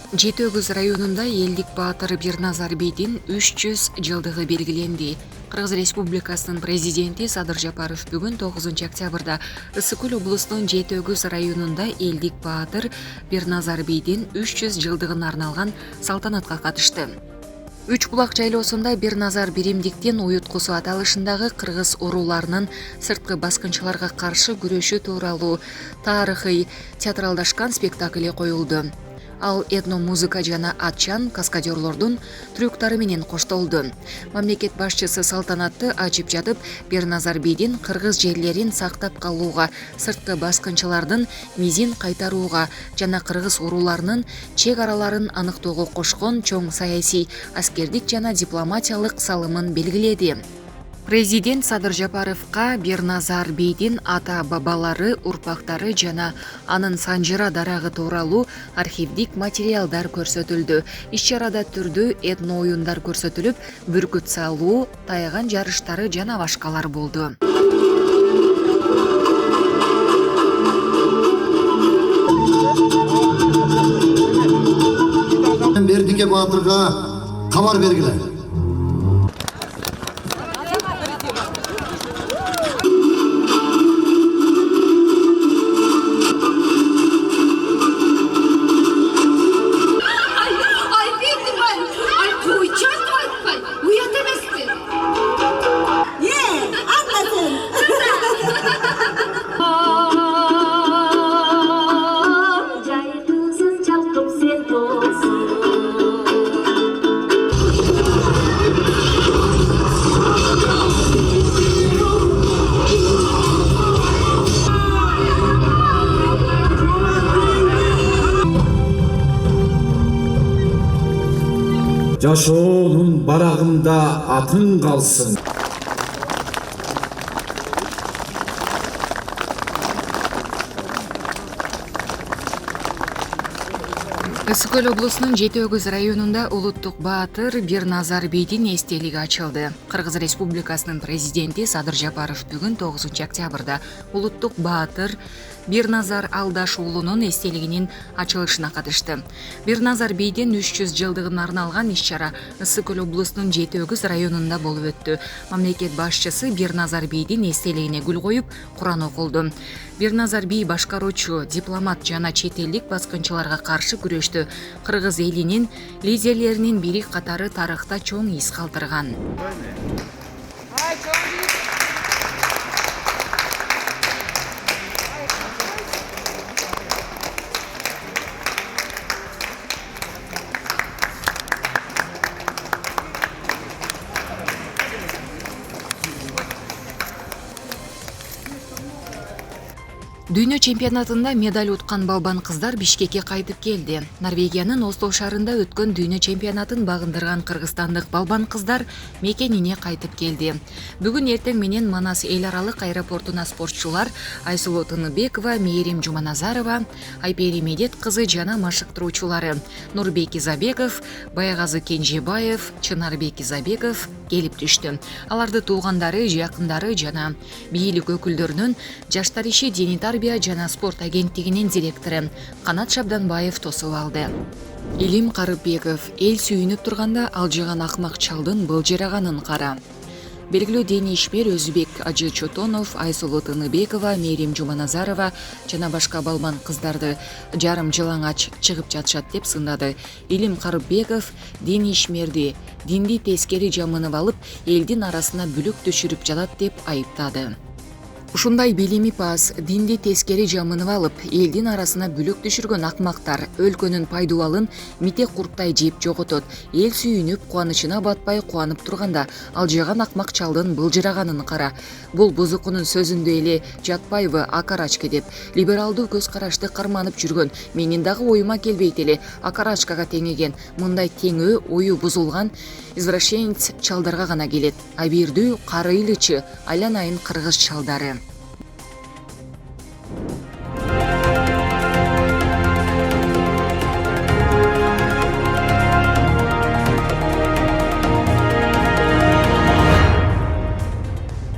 Жети Өгүз районунда элдик баатыр Бирназар бейдин 300 жылдыгы белгиленди. Кыргыз Республикасынын президенти Садыр Жапаров бүгүн 9 октябрда Ысык Көл облусунун Жети Өгүз районунда элдик баатыр Бирназар бейдин 300 жылдыгына арналган салтанатка катышты. Үч булак жайлоосунда Бирназар биримдиктин уюткусу аталышындагы кыргыз урууларынын сырткы баскынчыларга каршы күрөшү тууралуу тарыхый театралдашкан спектакль коюлду. Ал этно-музыка жана атчан каскадерлордун трюктары менен коштолду. Мамлекет башчысы салтанатты ачып жатып, Бирназар бейдин кыргыз жерлерин сактап калууга, сырткы баскынчылардын мизин кайтарууга жана кыргыз урууларынын чек араларын аныктоого кошкон чоң саясий, аскердик жана дипломатиялык салымын белгиледи. Президент Садыр Жапаровка Бирназар бейдин ата-бабалары, урпактары жана анын санжыра дарагы тууралуу архивдик материалдар көрсөтүлдү. Иш-чарада түрдүү этно оюндар көрсөтүлүп, бүркүт салуу, таяган жарыштары жана башкалар болду. Бердике баатырга кабар бергиле. Жашоонун барагында атың калсын. Ысык Көл облусунун Жети Өгүз районунда улуттук баатыр Бирназар бейдин эстелиги ачылды. Кыргыз Республикасынын президенти Садыр Жапаров бүгүн 9 октябрда улуттук баатыр Бирназар Алдаш уулунун эстелигинин ачылышына катышты. Бирназар бейдин 300 жылдыгына арналган иш-чара Ысык Көл облусунун Жети Өгүз районунда болуп өттү. Мамлекет башчысы Бирназар бейдин эстелигине гүл коюп, Куран окулду. Бирназар бей башкаруучу, дипломат жана чет элдик баскынчыларга каршы күрөштө кыргыз элинин лидерлеринин бири катары тарыхта чоң из калтырган. Дүйнө чемпионатында медаль уткан балбан кыздар Бишкекке кайтып келди. Норвегиянын Осло шаарында өткөн дүйнө чемпионатын багындырган кыргызстандык балбан кыздар мекенине кайтып келди. Бүгүн эртең менен Манас эл аралык аэропортуна спортчулар Айсулуу Тыныбекова, Мээрим Жуманазарова, Айпери Медет кызы жана машыктыруучулары Нурбек Изабеков, Баягазы Кенжебаев, Чынарбек Изабеков келип түштү. Аларды туугандары, жакындары жана бийлик өкүлдөрүнүн жаштар иши Дени тарбия жана спорт агенттигинин директору Канат Шабданбаев тосуп алды. Илим Карыпбеков эл сүйүнүп турганда алжыган акмак чалдын былжыраганын кара. Белгилүү дене ишмер Өзбек Ажы Чотонов, Айсулуу Тыныбекова, Мээрим Жуманазарова жана башка балбан кыздарды жарым жылаңач чыгып жатышат деп сындады. Илим Карыпбеков дене ишмерди динди тескери жамынып алып, элдин арасына бүлүк түшүрүп жатат деп айыптады. Ушундай билими пас, динди тескери жамынып алып, элдин арасына бүлөк түшүргөн акмактар өлкөнүн пайдубалын митек курттай жеп жоготот. Эл сүйүнүп, кубанычына батпай кубанып турганда, алжыган акмак чалдын былжыраганын кара. Бул бузукунун сөзүндө эле жатпайбы акарачка деп. Либералдуу көз карашты карманып жүргөн, менин дагы оюма келбейт эле акарачкага теңеген. Мындай теңөө ою бузулган извращенец чалдарга гана келет. Абийирдүү, карыйлычы, айланайын кыргыз чалдары.